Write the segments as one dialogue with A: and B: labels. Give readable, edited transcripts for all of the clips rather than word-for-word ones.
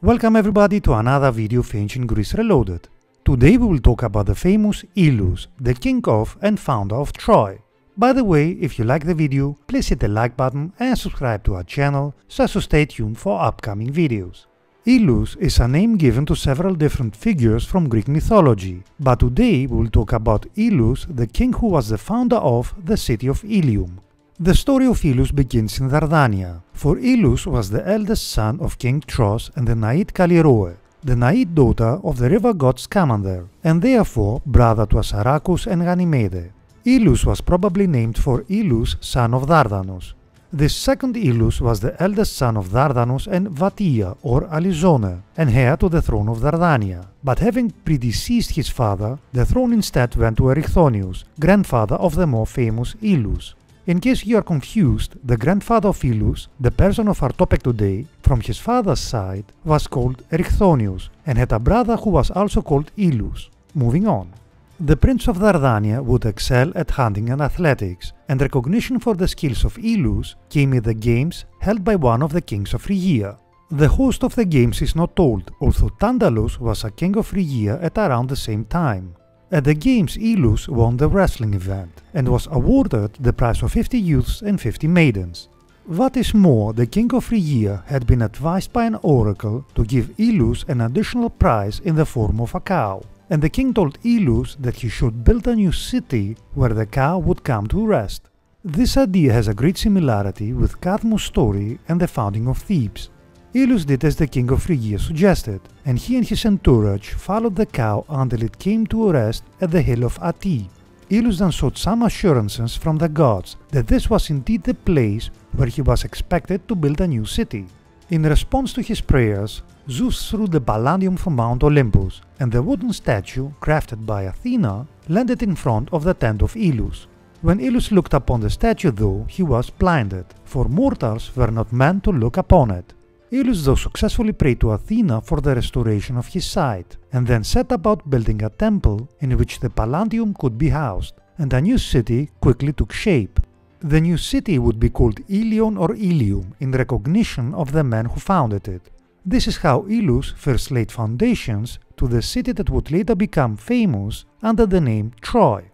A: Welcome everybody to another video of Ancient Greece Reloaded. Today we will talk about the famous Ilus, the king of and founder of Troy. By the way, if you like the video, please hit the like button and subscribe to our channel so as to stay tuned for upcoming videos. Ilus is a name given to several different figures from Greek mythology, but today we will talk about Ilus, the king who was the founder of the city of Ilium. The story of Ilus begins in Dardania, for Ilus was the eldest son of King Tros and the Naiad Callirhoe, the Naiad daughter of the river god Scamander, and therefore brother to Assaracus and Ganymede. Ilus was probably named for Ilus, son of Dardanus. This second Ilus was the eldest son of Dardanus and Vatia or Alizone, and heir to the throne of Dardania. But having predeceased his father, the throne instead went to Erycthonius, grandfather of the more famous Ilus. In case you are confused, the grandfather of Ilus, the person of our topic today, from his father's side, was called Erycthonius and had a brother who was also called Ilus. Moving on. The prince of Dardania would excel at hunting and athletics, and recognition for the skills of Ilus came in the games held by one of the kings of Phrygia. The host of the games is not told, although Tantalus was a king of Phrygia at around the same time. At the games, Ilus won the wrestling event and was awarded the prize of 50 youths and 50 maidens. What is more, the king of Phrygia had been advised by an oracle to give Ilus an additional prize in the form of a cow, and the king told Ilus that he should build a new city where the cow would come to rest. This idea has a great similarity with Cadmus' story and the founding of Thebes. Ilus did as the king of Phrygia suggested, and he and his entourage followed the cow until it came to rest at the hill of Ati. Ilus then sought some assurances from the gods that this was indeed the place where he was expected to build a new city. In response to his prayers, Zeus threw the Palladium from Mount Olympus, and the wooden statue, crafted by Athena, landed in front of the tent of Ilus. When Ilus looked upon the statue though, he was blinded, for mortals were not meant to look upon it. Ilus though successfully prayed to Athena for the restoration of his sight, and then set about building a temple in which the Palladium could be housed, and a new city quickly took shape. The new city would be called Ilion or Ilium in recognition of the man who founded it. This is how Ilus first laid foundations to the city that would later become famous under the name Troy.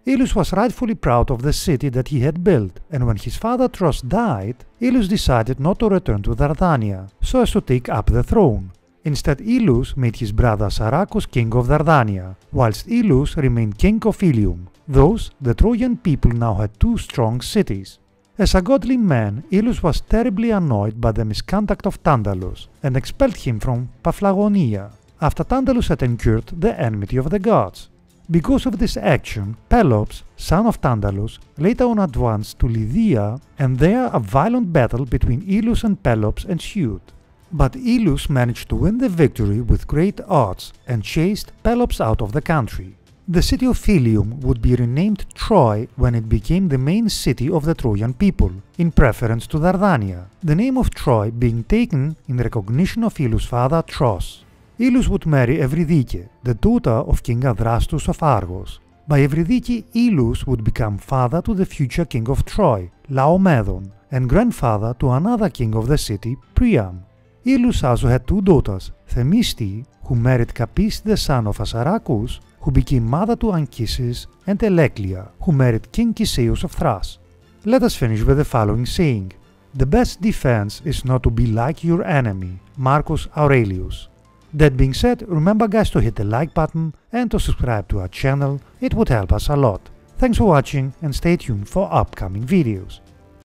A: Ilus was rightfully proud of the city that he had built, and when his father Tros died, Ilus decided not to return to Dardania, so as to take up the throne. Instead, Ilus made his brother Assaracus king of Dardania, whilst Ilus remained king of Ilium. Thus, the Trojan people now had two strong cities. As a godly man, Ilus was terribly annoyed by the misconduct of Tantalus, and expelled him from Paphlagonia, after Tantalus had incurred the enmity of the gods. Because of this action, Pelops, son of Tantalus, later on advanced to Lydia, and there a violent battle between Ilus and Pelops ensued. But Ilus managed to win the victory with great odds and chased Pelops out of the country. The city of Ilium would be renamed Troy when it became the main city of the Trojan people, in preference to Dardania, the name of Troy being taken in recognition of Ilus' father Tros. Ilus would marry Eurydice, the daughter of King Adrastus of Argos. By Eurydice, Ilus would become father to the future king of Troy, Laomedon, and grandfather to another king of the city, Priam. Ilus also had two daughters, Themiste, who married Capys the son of Assaracus, who became mother to Anchises, and Telecleia, who married King Cisseus of Thrace. Let us finish with the following saying: "The best defense is not to be like your enemy." Marcus Aurelius. That being said, remember guys to hit the like button and to subscribe to our channel, it would help us a lot. Thanks for watching and stay tuned for upcoming videos.